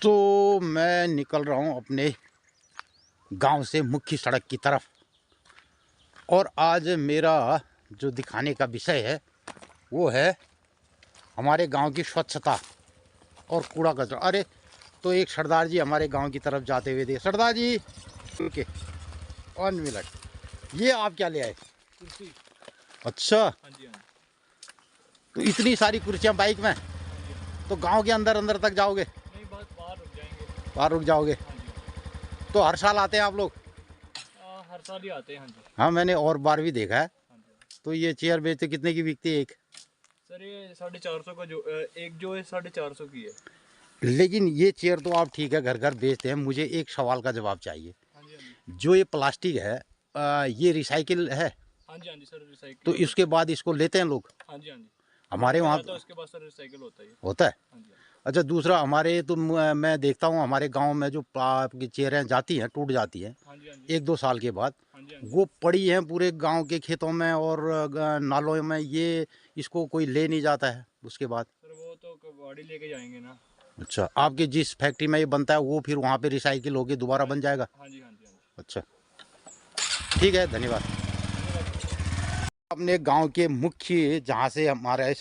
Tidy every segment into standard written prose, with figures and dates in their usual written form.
तो मैं निकल रहा हूँ अपने गांव से मुख्य सड़क की तरफ। और आज मेरा जो दिखाने का विषय है वो है हमारे गांव की स्वच्छता और कूड़ा कचरा। अरे तो एक सरदार जी हमारे गांव की तरफ जाते हुए देखे। सरदार जी ओके 1 मिनट, ये आप क्या ले आए? कुर्सी। अच्छा, हाँ जी, हाँ तो इतनी सारी कुर्सियाँ बाइक में, जी। तो गांव के अंदर अंदर तक जाओगे? नहीं, बस बाहर रुक जाएंगे। बाहर रुक जाओगे? हाँ जी। तो हर साल आते हैं आप लोग? हर साल ही आते हैं। हाँ जी। हाँ, मैंने और बार भी देखा है। हाँ जी। तो ये चेयर बेचते कितने की बिकती है एक? सर ये 450 का जो एक जो है 450 की है। लेकिन ये चेयर तो आप ठीक है घर घर बेचते हैं, मुझे एक सवाल का जवाब चाहिए। हाँ जी, हाँ जी। जो ये प्लास्टिक है ये रिसाइकिल है? हाँ जी, हाँ जी सर, रिसाइकिल तो होता इसके बाद इसको लेते हैं लोग? है। हाँ जी, हाँ जी। हमारे वहाँ तो उसके बाद सर रिसाइकिल होता है ये। होता है? हाँ जी, हाँ अच्छा, दूसरा हमारे तो मैं देखता हूँ हमारे गांव में जो की चेयरें जाती हैं, टूट जाती हैं जी। हाँ जी, हाँ जी। 1-2 साल के बाद, हाँ जी, हाँ जी। वो पड़ी हैं पूरे गांव के खेतों में और नालों में। ये इसको कोई ले नहीं जाता है उसके बाद? सर वो तो गाड़ी लेके जाएंगे ना। अच्छा, आपकी जिस फैक्ट्री में ये बनता है वो फिर वहाँ पे रिसाइकिल होके दोबारा बन जाएगा? हाँ जी, हाँ जी, हाँ जी। अच्छा, ठीक है, धन्यवाद। अपने गांव के मुख्य, जहाँ से हमारे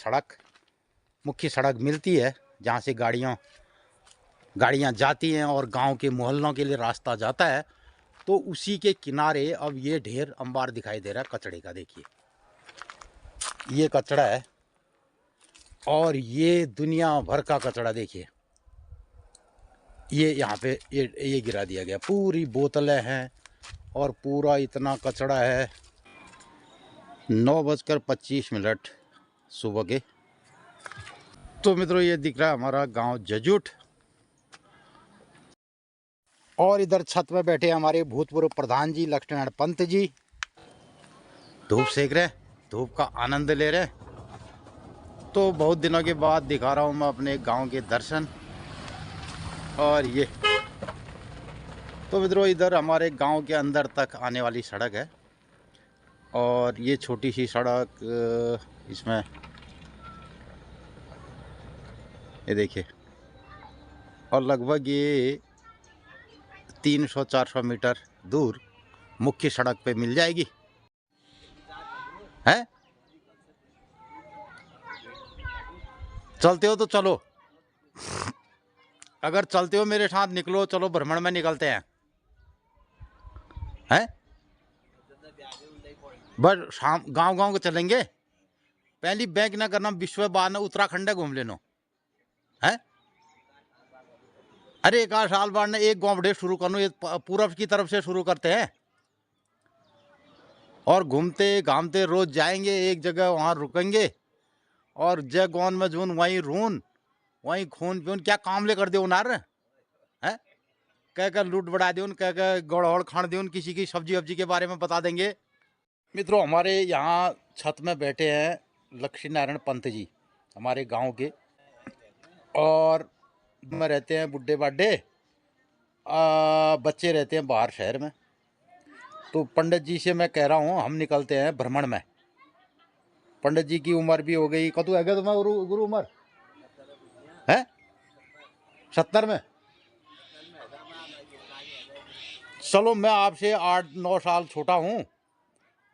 मुख्य सड़क मिलती है, जहाँ से गाड़ियाँ जाती हैं और गांव के मोहल्लों के लिए रास्ता जाता है, तो उसी के किनारे अब ये ढेर अंबार दिखाई दे रहा है कचड़े का। देखिए, ये कचड़ा है और ये दुनिया भर का कचड़ा। देखिए, ये यहाँ पे ये गिरा दिया गया, पूरी बोतलें हैं और पूरा इतना कचड़ा है। 9:25 सुबह के। तो मित्रों, ये दिख रहा है हमारा गांव जजुट। और इधर छत में बैठे हमारे भूतपूर्व प्रधान जी लक्ष्मीनारायण पंत जी, धूप सेक रहे हैं, धूप का आनंद ले रहे हैं। तो बहुत दिनों के बाद दिखा रहा हूँ मैं अपने गांव के दर्शन। और ये तो मित्रों, इधर हमारे गांव के अंदर तक आने वाली सड़क है और ये छोटी सी सड़क, इसमें ये देखिए, और लगभग ये 300-400 मीटर दूर मुख्य सड़क पे मिल जाएगी है। चलते हो तो चलो, अगर चलते हो मेरे साथ निकलो, चलो भ्रमण में निकलते हैं हैं। बस शाम गांव गांव को चलेंगे। पहली बैंक ना करना, विश्व बाद ना उत्तराखंड घूम लेनो है। अरे एक आध साल बाद ने एक गांव बढ़े शुरू करनो, ये पूरब की तरफ से शुरू करते हैं और घूमते घामते रोज जाएंगे एक जगह, वहां रुकेंगे और जय गौन में जून वहीं रून, वहीं खून पीन क्या काम ले कर दे नार है। कह कर लूट बढ़ा दे, कह कर गड़ौड़ खान दे, किसी की सब्जी वब्जी के बारे में बता देंगे। मित्रों, हमारे यहाँ छत में बैठे हैं लक्ष्मी नारायण पंत जी, हमारे गांव के। और में रहते हैं बुढ़े बाढ़े, बच्चे रहते हैं बाहर शहर में। तो पंडित जी से मैं कह रहा हूँ हम निकलते हैं भ्रमण में। पंडित जी की उम्र भी हो गई, कतु है क्या तुम्हें गुरु उम्र है? 70 में? चलो, मैं आपसे 8-9 साल छोटा हूँ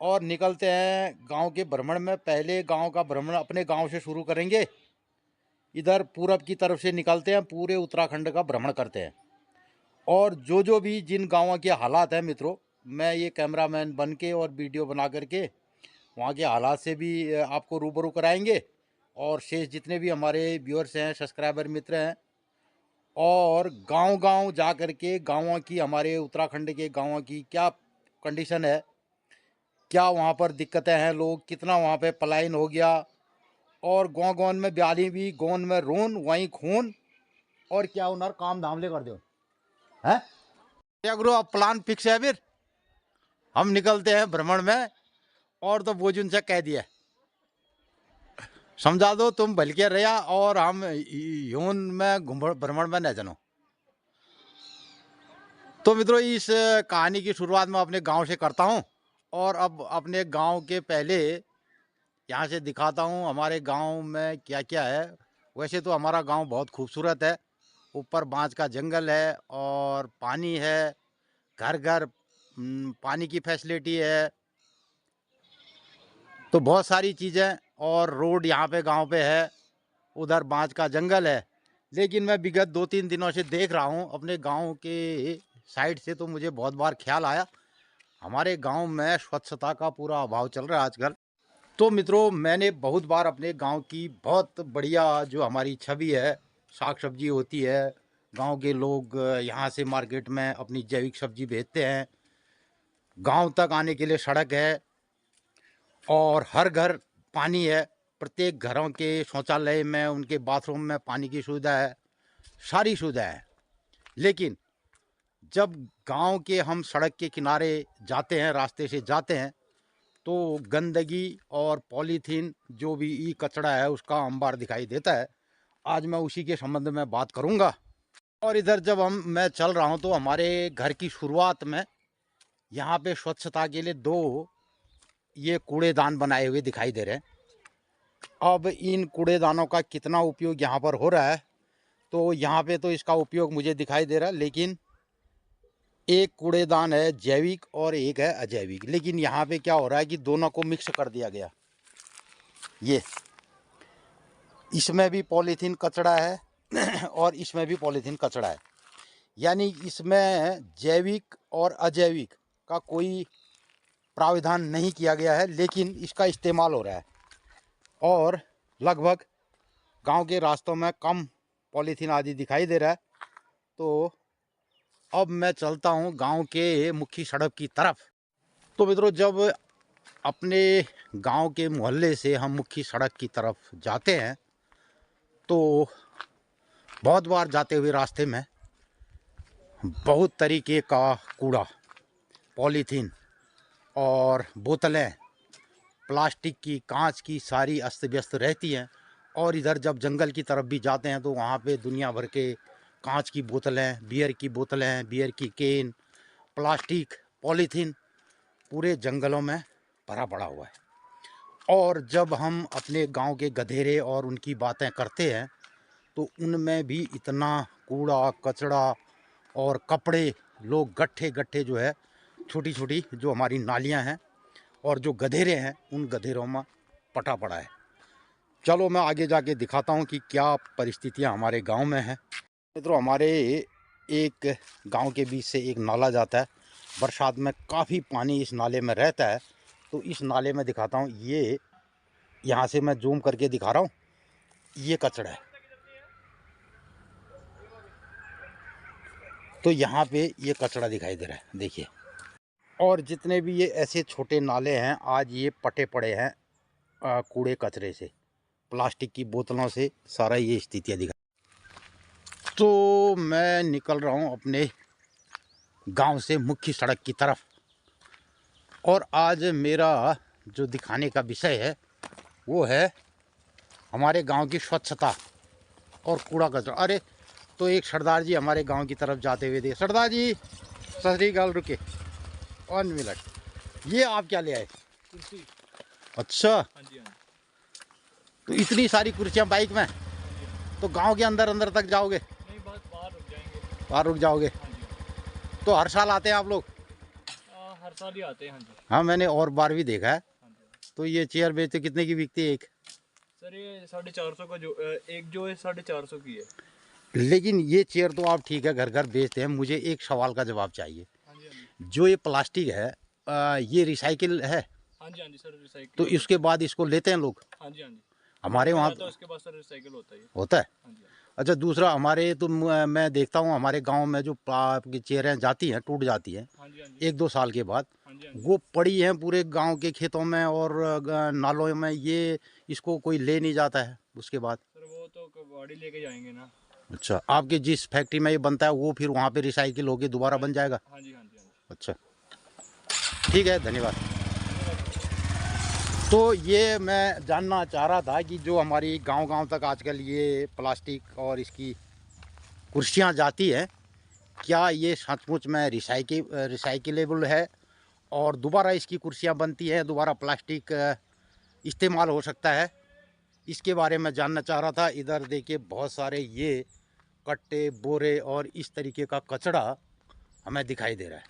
और निकलते हैं गांव के भ्रमण में। पहले गांव का भ्रमण अपने गांव से शुरू करेंगे, इधर पूरब की तरफ से निकलते हैं, पूरे उत्तराखंड का भ्रमण करते हैं। और जो भी जिन गाँवों के हालात हैं मित्रों, मैं ये कैमरामैन बन के और वीडियो बना करके वहाँ के हालात से भी आपको रूबरू कराएंगे। और शेष जितने भी हमारे व्यूअर्स हैं, सब्सक्राइबर मित्र हैं, और गांव-गांव जा कर के गाँवों की, हमारे उत्तराखंड के गाँवों की क्या कंडीशन है, क्या वहाँ पर दिक्कतें हैं, लोग कितना वहाँ पे पलायन हो गया, और गाँव गाँव में ब्याली भी, गोंद में रोन वहीं खून, और क्या उन्हें काम धाम ले कर दो है। क्या गुरु, अब प्लान फिक्स है? फिर हम निकलते हैं भ्रमण में। और तो बोझ उनसे कह दिया, समझा दो तुम भलके रहा और हम यून में भ्रमण में न जानो। तो मित्रों, इस कहानी की शुरुआत मैं अपने गांव से करता हूं और अब अपने गांव के पहले यहां से दिखाता हूं हमारे गांव में क्या क्या है। वैसे तो हमारा गांव बहुत खूबसूरत है ऊपर बांज का जंगल है और पानी है, घर घर पानी की फैसिलिटी है, तो बहुत सारी चीज़ें। और रोड यहाँ पे गांव पे है, उधर बांज का जंगल है। लेकिन मैं विगत 2-3 दिनों से देख रहा हूँ अपने गांव के साइड से, तो मुझे बहुत बार ख्याल आया हमारे गांव में स्वच्छता का पूरा अभाव चल रहा है आजकल। तो मित्रों, मैंने बहुत बार अपने गांव की बहुत बढ़िया जो हमारी छवि है, साग सब्जी होती है, गांव के लोग यहाँ से मार्केट में अपनी जैविक सब्जी बेचते हैं, गांव तक आने के लिए सड़क है और हर घर पानी है, प्रत्येक घरों के शौचालय में, उनके बाथरूम में पानी की सुविधा है, सारी सुविधा है। लेकिन जब गांव के हम सड़क के किनारे जाते हैं, रास्ते से जाते हैं, तो गंदगी और पॉलीथीन जो भी ई कचरा है उसका अंबार दिखाई देता है। आज मैं उसी के संबंध में बात करूंगा। और इधर जब मैं चल रहा हूं तो हमारे घर की शुरुआत में यहाँ पे स्वच्छता के लिए 2 ये कूड़ेदान बनाए हुए दिखाई दे रहे हैं। अब इन कूड़ेदानों का कितना उपयोग यहाँ पर हो रहा है, तो यहाँ पे तो इसका उपयोग मुझे दिखाई दे रहा है, लेकिन एक कूड़ेदान है जैविक और एक है अजैविक। लेकिन यहाँ पे क्या हो रहा है कि दोनों को मिक्स कर दिया गया। ये इसमें भी पॉलीथीन कचरा है और इसमें भी पॉलीथीन कचरा है, यानी इसमें जैविक और अजैविक का कोई प्राविधान नहीं किया गया है, लेकिन इसका इस्तेमाल हो रहा है। और लगभग गांव के रास्तों में कम पॉलीथीन आदि दिखाई दे रहा है। तो अब मैं चलता हूं गांव के मुख्य सड़क की तरफ। तो मित्रों, जब अपने गांव के मोहल्ले से हम मुख्य सड़क की तरफ जाते हैं तो बहुत बार जाते हुए रास्ते में बहुत तरीके का कूड़ा, पॉलीथीन और बोतलें, प्लास्टिक की, कांच की, सारी अस्त व्यस्त रहती हैं। और इधर जब जंगल की तरफ भी जाते हैं तो वहाँ पे दुनिया भर के कांच की बोतलें, बियर की बोतलें, बियर की केन, प्लास्टिक, पॉलीथीन पूरे जंगलों में भरा पड़ा हुआ है। और जब हम अपने गांव के गधेरे और उनकी बातें करते हैं तो उनमें भी इतना कूड़ा कचरा और कपड़े, लोग गट्ठे गट्ठे जो है, छोटी छोटी जो हमारी नालियां हैं और जो गधेरे हैं, उन गधेरों में पटा पड़ा है। चलो मैं आगे जाके दिखाता हूँ कि क्या परिस्थितियाँ हमारे गांव में हैं। मित्रों, हमारे एक गांव के बीच से एक नाला जाता है। बरसात में काफ़ी पानी इस नाले में रहता है। तो इस नाले में दिखाता हूँ, ये यहाँ से मैं जूम करके दिखा रहा हूँ, ये कचरा है। तो यहाँ पे ये कचरा दिखाई दे रहा है, देखिए। और जितने भी ये ऐसे छोटे नाले हैं, आज ये पटे पड़े हैं कूड़े कचरे से, प्लास्टिक की बोतलों से, सारा ये स्थितियाँ दिखा। तो मैं निकल रहा हूँ अपने गांव से मुख्य सड़क की तरफ। और आज मेरा जो दिखाने का विषय है वो है हमारे गांव की स्वच्छता और कूड़ा कचरा। अरे, तो एक सरदार जी हमारे गांव की तरफ जाते हुए देखे। सरदार जी, सत श्री अकाल, रुके 1 मिनट। ये आप क्या ले आए? कुर्सी। अच्छा, हाँ जी, हाँ जी। तो इतनी सारी कुर्सियाँ बाइक में, तो गांव के अंदर अंदर तक जाओगे? नहीं, बस बाहर रुक जाएंगे। बाहर रुक जाओगे? हाँ जी। तो हर साल आते हैं आप लोग? हर साल ही आते हैं। हाँ जी। हाँ, मैंने और बार भी देखा है। हाँ जी। तो ये चेयर बेचते कितने की बिकती है एक? सर ये 450 का जो एक जो है 450 की है। लेकिन ये चेयर तो आप ठीक है घर घर बेचते हैं, मुझे एक सवाल का जवाब चाहिए। हाँ जी, हाँ जी। जो ये प्लास्टिक है, ये रिसाइकिल है? हाँ जी, हाँ जी सर, रिसाइकिल। तो इसके बाद इसको लेते हैं लोग? हाँ जी, हाँ जी। हमारे वहाँ तो उसके बाद सर रिसाइकिल होता है। होता है? हाँ जी। अच्छा, दूसरा हमारे तो मैं देखता हूँ हमारे गांव में जो की चेयरें जाती हैं, टूट जाती हैं हाँ जी, हाँ जी। 1-2 साल के बाद, हाँ जी, हाँ जी। वो पड़ी हैं पूरे गांव के खेतों में और नालों में। ये इसको कोई ले नहीं जाता है उसके बाद? सर वो तो गाड़ी लेके जाएंगे ना। अच्छा, आपके जिस फैक्ट्री में ये बनता है वो फिर वहाँ पे रिसाइकिल होके दोबारा बन जाएगा? हाँ जी, हाँ जी, हाँ जी। अच्छा, ठीक है, धन्यवाद। तो ये मैं जानना चाह रहा था कि जो हमारी गांव-गांव तक आजकल ये प्लास्टिक और इसकी कुर्सियाँ जाती हैं, क्या ये सचमुच में रिसाइकिलेबल है और दोबारा इसकी कुर्सियाँ बनती हैं, दोबारा प्लास्टिक इस्तेमाल हो सकता है? इसके बारे में जानना चाह रहा था। इधर देखिए बहुत सारे ये कट्टे, बोरे और इस तरीके का कचरा हमें दिखाई दे रहा है।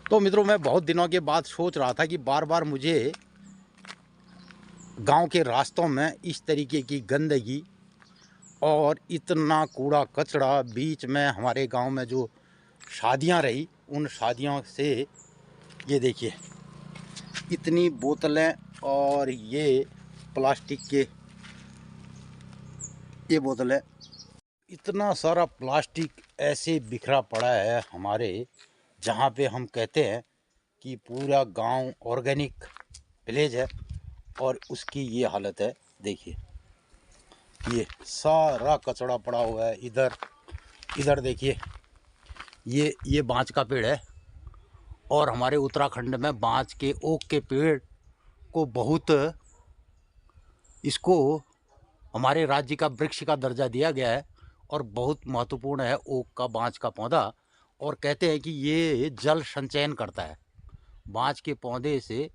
तो मित्रों, मैं बहुत दिनों के बाद सोच रहा था कि बार बार मुझे गांव के रास्तों में इस तरीके की गंदगी और इतना कूड़ा कचरा, बीच में हमारे गांव में जो शादियां रही, उन शादियों से ये देखिए इतनी बोतलें और ये प्लास्टिक के ये बोतलें, इतना सारा प्लास्टिक ऐसे बिखरा पड़ा है हमारे, जहाँ पे हम कहते हैं कि पूरा गांव ऑर्गेनिक विलेज है, और उसकी ये हालत है। देखिए ये सारा कचरा पड़ा हुआ है। इधर देखिए ये बांज का पेड़ है, और हमारे उत्तराखंड में बांज के, ओक के पेड़ को बहुत, इसको हमारे राज्य का वृक्ष का दर्जा दिया गया है, और बहुत महत्वपूर्ण है ओक का, बांज का पौधा। और कहते हैं कि ये जल संचयन करता है। बांज के पौधे से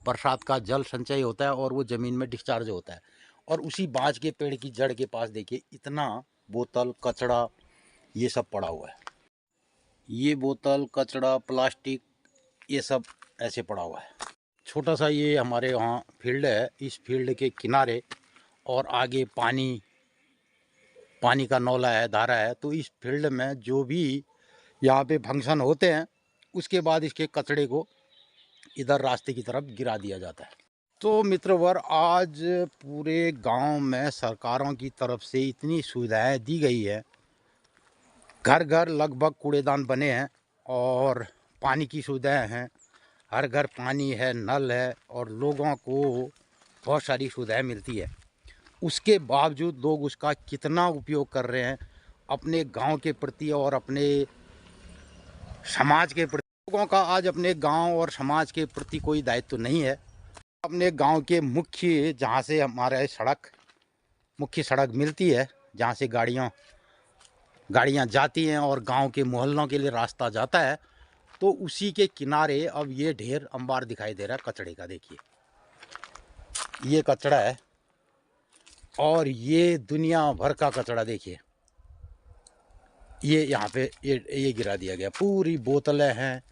बरसात का जल संचय होता है और वो ज़मीन में डिस्चार्ज होता है। और उसी बांज के पेड़ की जड़ के पास देखिए इतना बोतल कचरा ये सब पड़ा हुआ है। ये बोतल कचरा प्लास्टिक ये सब ऐसे पड़ा हुआ है। छोटा सा ये हमारे वहाँ फील्ड है, इस फील्ड के किनारे और आगे पानी का नौला है, धारा है। तो इस फील्ड में जो भी यहाँ पे फंक्शन होते हैं, उसके बाद इसके कचड़े को इधर रास्ते की तरफ गिरा दिया जाता है। तो मित्रवर, आज पूरे गांव में सरकारों की तरफ से इतनी सुविधाएं दी गई है, घर घर लगभग कूड़ेदान बने हैं, और पानी की सुविधाएं हैं, हर घर पानी है, नल है, और लोगों को बहुत सारी सुविधाएं मिलती है। उसके बावजूद लोग उसका कितना उपयोग कर रहे हैं अपने गांव के प्रति और अपने समाज के प्रति। लोगों का आज अपने गांव और समाज के प्रति कोई दायित्व नहीं है। अपने गांव के मुख्य, जहां से हमारे मुख्य सड़क मिलती है, जहां से गाड़ियां जाती हैं और गांव के मोहल्लों के लिए रास्ता जाता है, तो उसी के किनारे अब ये ढेर अंबार दिखाई दे रहा है कचड़े का। देखिए ये कचड़ा है, और ये दुनिया भर का कचड़ा देखिए, ये यहाँ पे ये गिरा दिया गया। पूरी बोतलें हैं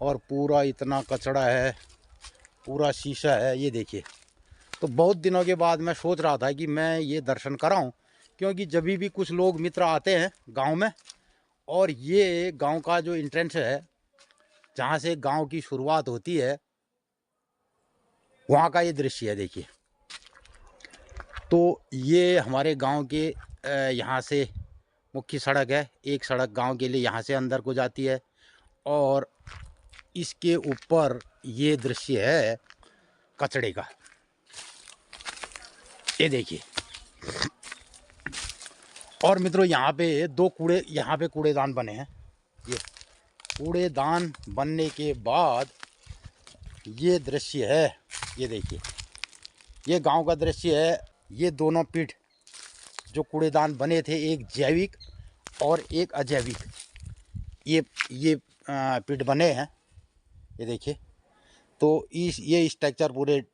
और पूरा इतना कचड़ा है, पूरा शीशा है, ये देखिए। तो बहुत दिनों के बाद मैं सोच रहा था कि मैं ये दर्शन कराऊं, क्योंकि जब भी कुछ लोग मित्र आते हैं गांव में, और ये गांव का जो एंट्रेंस है, जहाँ से गांव की शुरुआत होती है, वहाँ का ये दृश्य है। देखिए तो ये हमारे गांव के यहाँ से मुख्य सड़क है। एक सड़क गांव के लिए यहाँ से अंदर को जाती है, और इसके ऊपर ये दृश्य है कचड़े का। ये देखिए। और मित्रों, यहाँ पे कूड़ेदान बने हैं। ये कूड़ेदान बनने के बाद ये दृश्य है, ये देखिए, ये गांव का दृश्य है। ये दोनों पीठ जो कूड़ेदान बने थे, एक जैविक और एक अजैविक, ये पीठ बने हैं, ये देखिए। तो ये स्ट्रक्चर पूरे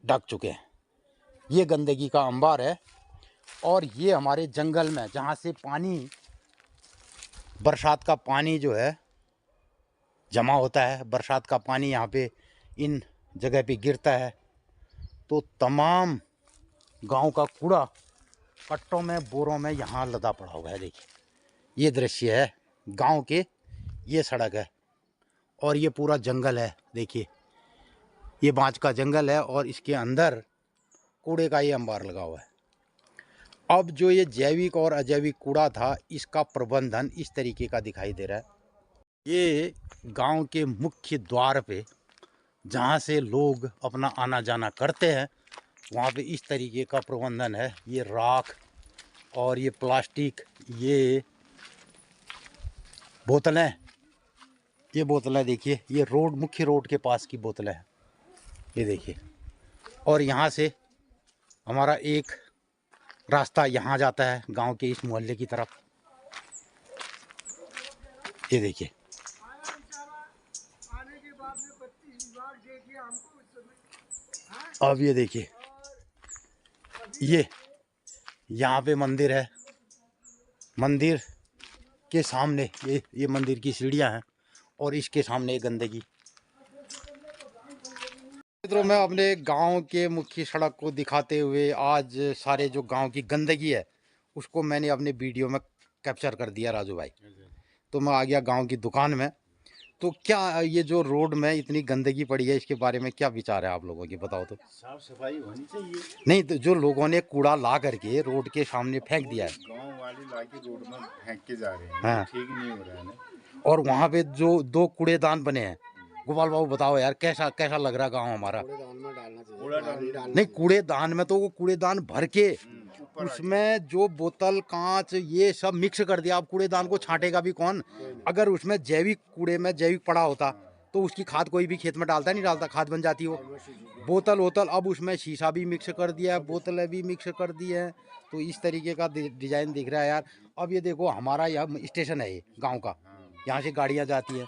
ढक चुके हैं। ये गंदगी का अंबार है, और ये हमारे जंगल में, जहाँ से पानी, बरसात का पानी जो है जमा होता है, बरसात का पानी यहाँ पे इन जगह पे गिरता है, तो तमाम गांव का कूड़ा कट्टों में, बोरों में यहाँ लदा पड़ा हुआ है। देखिए ये दृश्य है गांव के, ये सड़क है, और ये पूरा जंगल है। देखिए ये बांज का जंगल है, और इसके अंदर कूड़े का ये अंबार लगा हुआ है। अब जो ये जैविक और अजैविक कूड़ा था, इसका प्रबंधन इस तरीके का दिखाई दे रहा है। ये गांव के मुख्य द्वार पे, जहाँ से लोग अपना आना जाना करते हैं, वहाँ पे इस तरीके का प्रबंधन है। ये राख और ये प्लास्टिक, ये बोतलें देखिए, ये मुख्य रोड के पास की बोतलें हैं, ये देखिए। और यहाँ से हमारा एक रास्ता यहाँ जाता है गांव के इस मोहल्ले की तरफ, ये देखिए। अब ये देखिए, ये यहाँ पे मंदिर है, मंदिर के सामने ये मंदिर की सीढ़ियाँ हैं और इसके सामने गंदगी। मित्रों, मैं अपने गांव के मुख्य सड़क को दिखाते हुए आज सारे जो गांव की गंदगी है उसको मैंने अपने वीडियो में कैप्चर कर दिया राजू भाई। तो मैं आ गया गांव की दुकान में। तो क्या ये जो रोड में इतनी गंदगी पड़ी है इसके बारे में क्या विचार है आप लोगों की, बताओ तो। साफ सफाई होनी चाहिए। नहीं तो जो लोगों ने कूड़ा ला करके रोड के सामने फेंक दिया है, गांव वाले लाके रोड में फेंक के जा रहे हैं, हाँ। ठीक नहीं हो रहा है ना। और वहाँ पे जो 2 कूड़ेदान बने हैं, गोपाल बाबू बताओ यार कैसा कैसा लग रहा गांव हमारा। नहीं, कूड़ेदान में तो वो कूड़ेदान भर के उसमें जो बोतल कांच ये सब मिक्स कर दिया। अब कूड़ेदान को छांटेगा भी कौन? अगर उसमें जैविक कूड़े में जैविक पड़ा होता तो उसकी खाद कोई भी खेत में डालता नहीं डालता, खाद बन जाती हो। बोतल वोतल अब उसमें शीशा भी मिक्स कर दिया है, बोतलें भी मिक्स कर दी है। तो इस तरीके का डिजाइन दिख रहा है यार। अब ये देखो हमारा यहाँ स्टेशन है, ये गाँव का, यहाँ से गाड़ियाँ जाती हैं।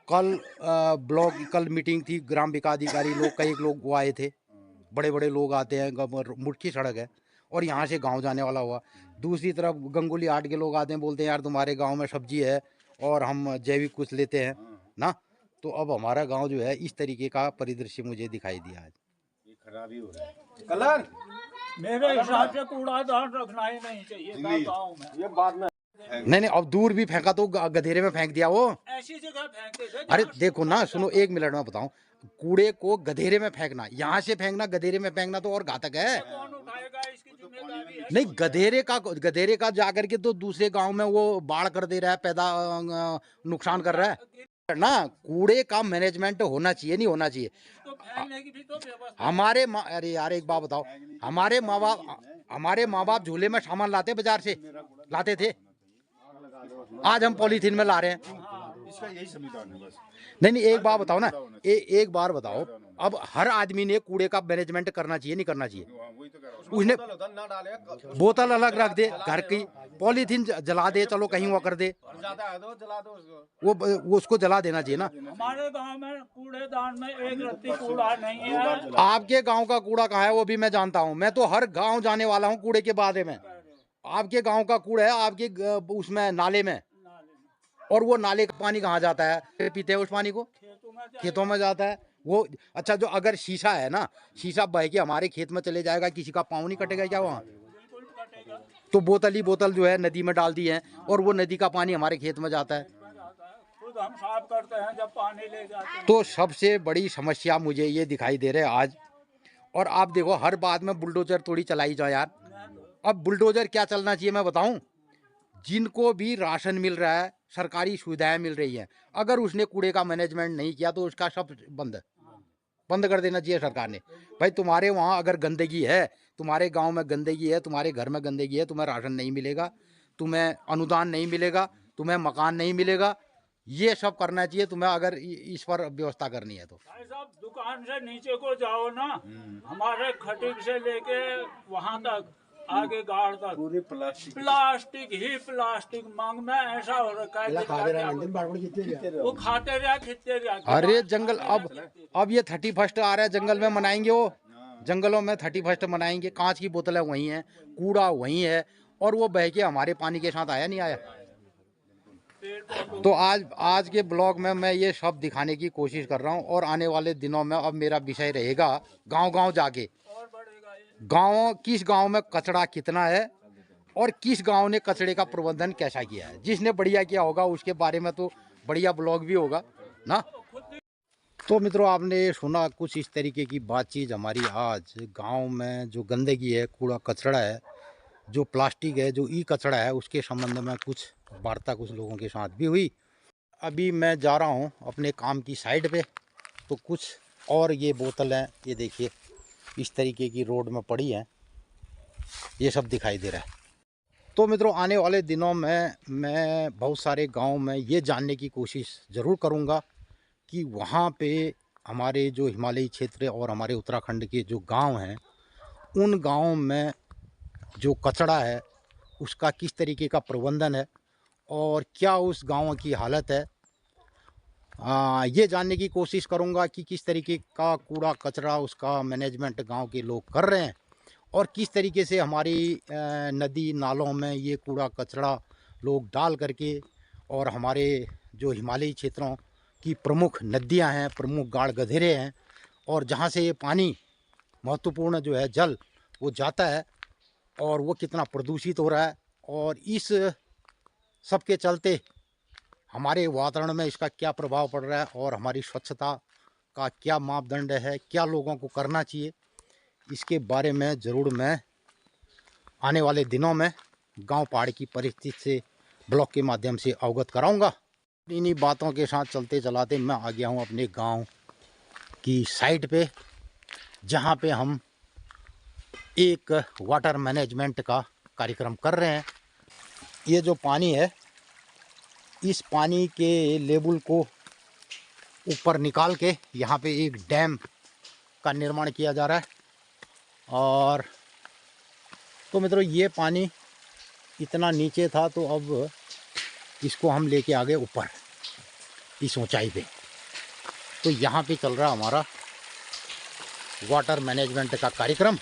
कल मीटिंग थी, ग्राम विकास अधिकारी लोग कई लोग वो आए थे, बड़े बड़े लोग आते हैं। मुख्य सड़क है और यहाँ से गांव जाने वाला हुआ। दूसरी तरफ गंगोली हाट के लोग आते हैं, बोलते हैं यार तुम्हारे गांव में सब्जी है और हम जैविक कुछ लेते हैं ना। तो अब हमारा गांव जो है इस तरीके का परिदृश्य मुझे दिखाई दिया आज। ये खराबी हो रहा है। कलर मेरे हिसाब से कूड़ादान रखना ही नहीं चाहिए गाँव में। ये बाद में नहीं, अब दूर भी फेंका तो गधेरे में फेंक दिया वो। ऐसी जगह फेंकते थे। अरे देखो ना, सुनो 1 मिनट में बताऊं, कूड़े को गधेरे में फेंकना, यहाँ से फेंकना गधेरे में फेंकना तो और घातक है। कौन उठाएगा, इसकी जिम्मेदारी है। नहीं, गधेरे का जाकर के तो दूसरे गांव में वो बाढ़ कर दे रहा है, पैदा नुकसान कर रहा है ना। कूड़े का मैनेजमेंट होना चाहिए, नहीं होना चाहिए। तो फेंकने की भी तो व्यवस्था। अरे यार एक बात बताओ, हमारे माँ बाप झूले में सामान लाते बाजार से लाते थे, आज हम पॉलीथीन में ला रहे हैं। इसका यही संविधान है बस। नहीं, एक बात बताओ ना, एक बार बताओ, अब हर आदमी ने कूड़े का मैनेजमेंट करना चाहिए, नहीं करना चाहिए? वही तो कह रहा हूँ। उसने ना डाले बोतल अलग रख दे, घर की पॉलीथीन जला दे, चलो कहीं वो कर दे, जाता है तो जला दो उसको। वो उसको जला देना चाहिए ना। हमारे गांव में कूड़ेदान में एक रत्ती कूड़ा नहीं है। आपके गांव का कूड़ा कहाँ है वो भी मैं जानता हूँ, मैं तो हर गांव जाने वाला हूँ कूड़े के बारे में। आपके गांव का कूड़ा है आपके उसमें नाले में, और वो नाले का पानी कहाँ जाता है? पीते हैं उस पानी को, खेतों में जाता है वो। अच्छा, जो अगर शीशा है ना, शीशा बह के हमारे खेत में चले जाएगा, किसी का पाँव नहीं कटेगा क्या वहाँ? तो बोतल ही बोतल जो है नदी में डाल दी है और वो नदी का पानी हमारे खेत में जाता है। खुद हम साफ करते हैं जब पानी ले जाते हैं। तो सबसे बड़ी समस्या मुझे ये दिखाई दे रहे है आज। और आप देखो हर बात में बुलडोजर थोड़ी चलाई जाए यार। अब बुलडोजर क्या चलना चाहिए मैं बताऊं? जिनको भी राशन मिल रहा है, सरकारी सुविधाएं मिल रही हैं, अगर उसने कूड़े का मैनेजमेंट नहीं किया तो उसका सब बंद कर देना चाहिए सरकार ने। भाई तुम्हारे वहाँ अगर गंदगी है, तुम्हारे गांव में गंदगी है, तुम्हारे घर में गंदगी है, तुम्हें राशन नहीं मिलेगा, तुम्हें अनुदान नहीं मिलेगा, तुम्हें मकान नहीं मिलेगा, ये सब करना चाहिए तुम्हें अगर इस पर व्यवस्था करनी है तो। भाई साहब, दुकान से नीचे को जाओ ना, हमारे खटिक से लेके वहाँ तक आगे गाड़ तक पूरी प्लास्टिक ही प्लास्टिक मांग में ऐसा हो रखा है। वो खाते रहा खिंचते रहा। अरे जंगल, अब ये 31 आ रहा है, जंगल में मनाएंगे, वो जंगलों में 31 मनाएंगे। कांच की बोतलें वही हैं, कूड़ा वही है, और वो बह के हमारे पानी के साथ आया नहीं आया। तो आज के ब्लॉग में मैं ये सब दिखाने की कोशिश कर रहा हूँ। और आने वाले दिनों में अब मेरा विषय रहेगा गांव जाके, किस गांव में कचरा कितना है और किस गांव ने कचरे का प्रबंधन कैसा किया है। जिसने बढ़िया किया होगा उसके बारे में तो बढ़िया ब्लॉग भी होगा ना। तो मित्रों, आपने सुना कुछ इस तरीके की बातचीत हमारी आज गांव में। जो गंदगी है, कूड़ा कचरा है, जो प्लास्टिक है, जो ई कचरा है, उसके संबंध में कुछ वार्ता कुछ लोगों के साथ भी हुई। अभी मैं जा रहा हूं अपने काम की साइड पे, तो कुछ और ये बोतलें, ये देखिए इस तरीके की रोड में पड़ी हैं, ये सब दिखाई दे रहा है। तो मित्रों, आने वाले दिनों में मैं बहुत सारे गांव में ये जानने की कोशिश ज़रूर करूंगा कि वहाँ पे हमारे जो हिमालयी क्षेत्र और हमारे उत्तराखंड के जो गांव हैं, उन गाँव में जो कचरा है उसका किस तरीके का प्रबंधन है और क्या उस गांव की हालत है। ये जानने की कोशिश करूंगा कि किस तरीके का कूड़ा कचरा उसका मैनेजमेंट गांव के लोग कर रहे हैं और किस तरीके से हमारी नदी नालों में ये कूड़ा कचरा लोग डाल करके, और हमारे जो हिमालयी क्षेत्रों की प्रमुख नदियां हैं, प्रमुख गाढ़ गधेरे हैं, और जहां से ये पानी महत्वपूर्ण जो है जल वो जाता है, और वो कितना प्रदूषित हो रहा है, और इस सब के चलते हमारे वातावरण में इसका क्या प्रभाव पड़ रहा है, और हमारी स्वच्छता का क्या मापदंड है, क्या लोगों को करना चाहिए, इसके बारे में ज़रूर मैं आने वाले दिनों में गांव पहाड़ की परिस्थिति से ब्लॉग के माध्यम से अवगत कराऊंगा। इन्हीं बातों के साथ चलते चलाते मैं आ गया हूं अपने गांव की साइट पे, जहां पे हम एक वाटर मैनेजमेंट का कार्यक्रम कर रहे हैं। ये जो पानी है, इस पानी के लेवल को ऊपर निकाल के यहाँ पे एक डैम का निर्माण किया जा रहा है। और तो मित्रों, ये पानी इतना नीचे था, तो अब इसको हम लेके आ गए ऊपर इस ऊंचाई पे। तो यहाँ पे चल रहा हमारा वाटर मैनेजमेंट का कार्यक्रम।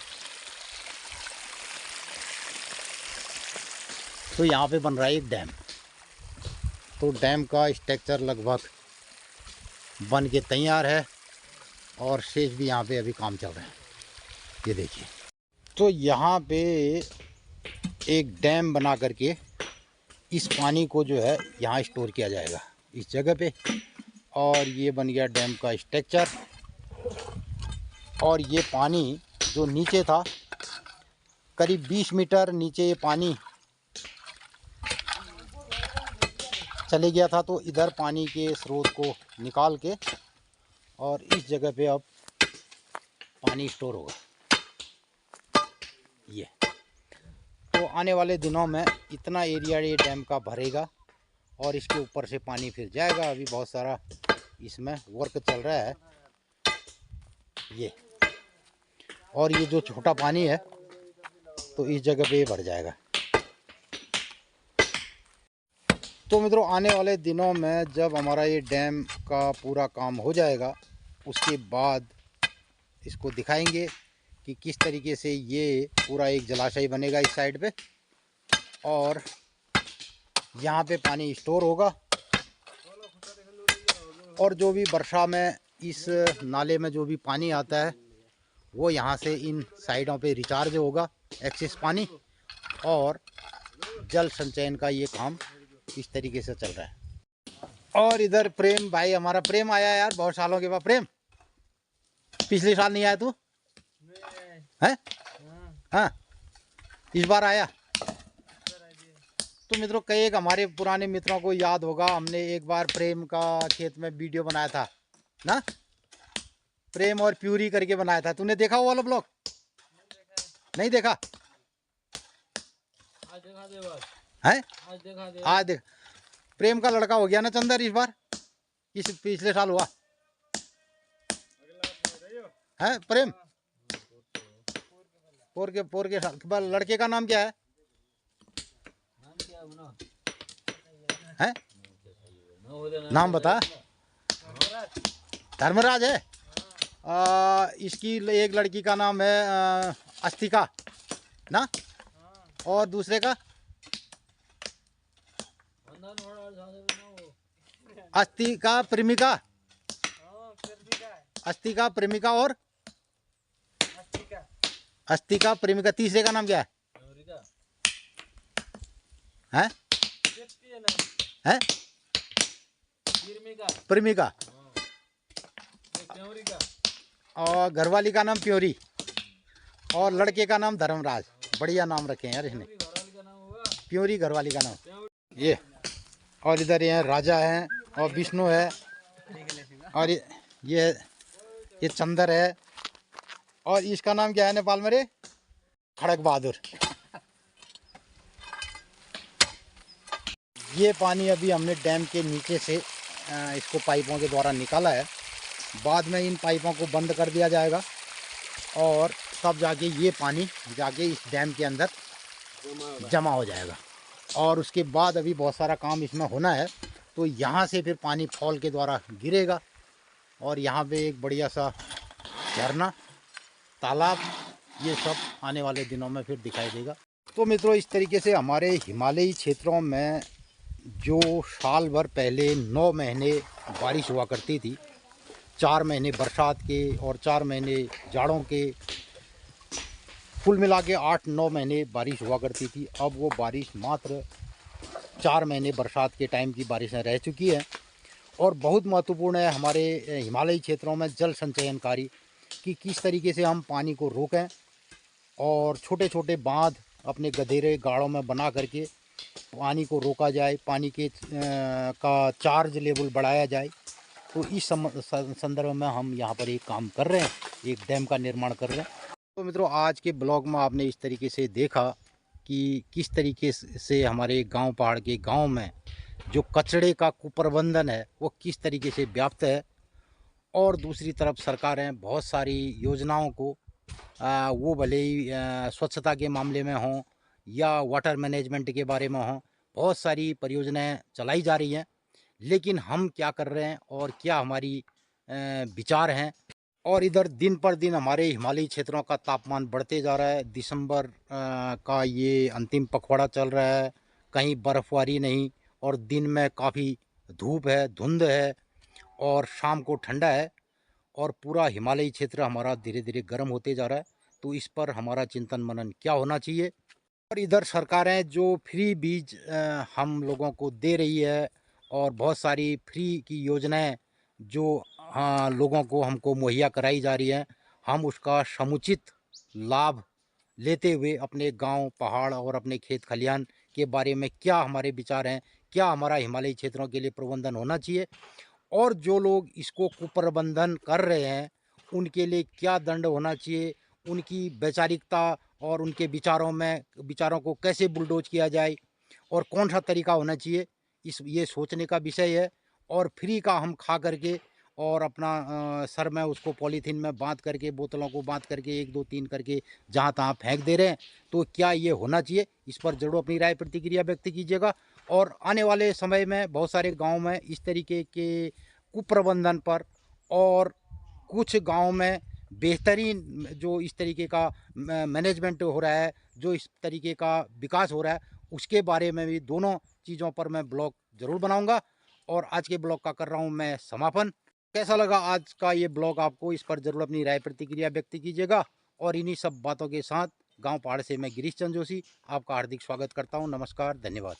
तो यहाँ पे बन रहा है एक डैम। तो डैम का स्ट्रक्चर लगभग बन के तैयार है, और शेष भी यहाँ पे अभी काम चल रहा है। ये देखिए, तो यहाँ पे एक डैम बना करके इस पानी को जो है यहाँ स्टोर किया जाएगा इस जगह पे। और ये बन गया डैम का स्ट्रक्चर। और ये पानी जो नीचे था, करीब 20 मीटर नीचे ये पानी चले गया था। तो इधर पानी के स्रोत को निकाल के और इस जगह पे अब पानी स्टोर होगा। ये तो आने वाले दिनों में इतना एरिया ये डैम का भरेगा, और इसके ऊपर से पानी फिर जाएगा। अभी बहुत सारा इसमें वर्क चल रहा है। ये और ये जो छोटा पानी है, तो इस जगह पे ये भर जाएगा। तो मित्रों, आने वाले दिनों में जब हमारा ये डैम का पूरा काम हो जाएगा, उसके बाद इसको दिखाएंगे कि किस तरीके से ये पूरा एक जलाशय बनेगा इस साइड पे, और यहाँ पे पानी स्टोर होगा। और जो भी वर्षा में इस नाले में जो भी पानी आता है, वो यहाँ से इन साइडों पे रिचार्ज होगा, एक्सेस पानी, और जल संचयन का ये काम इस तरीके से चल रहा है। और इधर प्रेम भाई, हमारा प्रेम आया यार बहुत सालों के बाद। प्रेम, पिछले साल नहीं आया तू है? हाँ, इस बार आया। तो मित्रों, कई एक हमारे पुराने मित्रों को याद होगा, हमने एक बार प्रेम का खेत में वीडियो बनाया था ना, प्रेम और प्यूरी करके बनाया था। तूने देखा वो वाला ब्लॉग? नहीं देखा? है आज देख, प्रेम का लड़का हो गया ना चंदर इस बार, इस पिछले साल हुआ है प्रेम। पोर के साल लड़के का नाम क्या है? हैं? नाम बता। धर्मराज है। इसकी एक लड़की का नाम है अस्तिका ना, और दूसरे का अस्तिका प्रेमिका। अस्तिका प्रेमिका और अस्तिका प्रेमिका। तीसरे का नाम क्या है? हैं? हैं? प्रेमिका। और घरवाली का नाम प्योरी, और लड़के का नाम धर्मराज। बढ़िया नाम रखे हैं यार इसने, प्योरी घरवाली का नाम। ये और इधर ये राजा हैं, और विष्णु है, और ये चंदर है, और इसका नाम क्या है नेपाल में रे? खड़क बहादुर। ये पानी अभी हमने डैम के नीचे से इसको पाइपों के द्वारा निकाला है। बाद में इन पाइपों को बंद कर दिया जाएगा, और तब जाके ये पानी जाके इस डैम के अंदर जमा हो जाएगा। और उसके बाद अभी बहुत सारा काम इसमें होना है। तो यहाँ से फिर पानी फॉल के द्वारा गिरेगा, और यहाँ पे एक बढ़िया सा झरना, तालाब ये सब आने वाले दिनों में फिर दिखाई देगा। तो मित्रों, इस तरीके से हमारे हिमालयी क्षेत्रों में जो साल भर पहले 9 महीने बारिश हुआ करती थी, 4 महीने बरसात के और 4 महीने जाड़ों के, कुल मिला के 8-9 महीने बारिश हुआ करती थी। अब वो बारिश मात्र 4 महीने बरसात के टाइम की बारिशें रह चुकी है। और बहुत महत्वपूर्ण है हमारे हिमालयी क्षेत्रों में जल संचयन कार्य कि किस तरीके से हम पानी को रोकें और छोटे छोटे बांध अपने गधेरे गाढ़ों में बना करके पानी को रोका जाए, पानी के का चार्ज लेवल बढ़ाया जाए। तो इस संदर्भ में हम यहाँ पर एक काम कर रहे हैं, एक डैम का निर्माण कर रहे हैं। तो मित्रों, आज के ब्लॉग में आपने इस तरीके से देखा कि किस तरीके से हमारे गांव पहाड़ के गांव में जो कचरे का कुप्रबंधन है वो किस तरीके से व्याप्त है। और दूसरी तरफ सरकारें बहुत सारी योजनाओं को वो भले ही स्वच्छता के मामले में हों या वाटर मैनेजमेंट के बारे में हों, बहुत सारी परियोजनाएं चलाई जा रही हैं। लेकिन हम क्या कर रहे हैं और क्या हमारी विचार हैं। और इधर दिन पर दिन हमारे हिमालयी क्षेत्रों का तापमान बढ़ते जा रहा है। दिसंबर का ये अंतिम पखवाड़ा चल रहा है, कहीं बर्फ़बारी नहीं और दिन में काफ़ी धूप है, धुंध है और शाम को ठंडा है और पूरा हिमालयी क्षेत्र हमारा धीरे धीरे गर्म होते जा रहा है। तो इस पर हमारा चिंतन मनन क्या होना चाहिए। और इधर सरकारें जो फ्री बीज हम लोगों को दे रही है और बहुत सारी फ्री की योजनाएं जो लोगों को हमको मुहैया कराई जा रही हैं, हम उसका समुचित लाभ लेते हुए अपने गांव, पहाड़ और अपने खेत खलिहान के बारे में क्या हमारे विचार हैं, क्या हमारा हिमालयी क्षेत्रों के लिए प्रबंधन होना चाहिए और जो लोग इसको कुप्रबंधन कर रहे हैं उनके लिए क्या दंड होना चाहिए, उनकी वैचारिकता और उनके विचारों को कैसे बुलडोज किया जाए और कौन सा तरीका होना चाहिए, ये सोचने का विषय है। और फ्री का हम खा करके और अपना सर में उसको पॉलीथीन में बांध करके, बोतलों को बांध करके 1 2 3 करके जहाँ तहाँ फेंक दे रहे हैं। तो क्या ये होना चाहिए, इस पर ज़रूर अपनी राय प्रतिक्रिया व्यक्त कीजिएगा। और आने वाले समय में बहुत सारे गाँव में इस तरीके के कुप्रबंधन पर और कुछ गाँव में बेहतरीन जो इस तरीके का मैनेजमेंट हो रहा है, जो इस तरीके का विकास हो रहा है, उसके बारे में भी दोनों चीज़ों पर मैं ब्लॉग ज़रूर बनाऊंगा। और आज के ब्लॉग का कर रहा हूं मैं समापन। कैसा लगा आज का ये ब्लॉग आपको, इस पर ज़रूर अपनी राय प्रतिक्रिया व्यक्त कीजिएगा। और इन्हीं सब बातों के साथ गांव पहाड़ से मैं गिरीश चंद्र जोशी आपका हार्दिक स्वागत करता हूं। नमस्कार, धन्यवाद।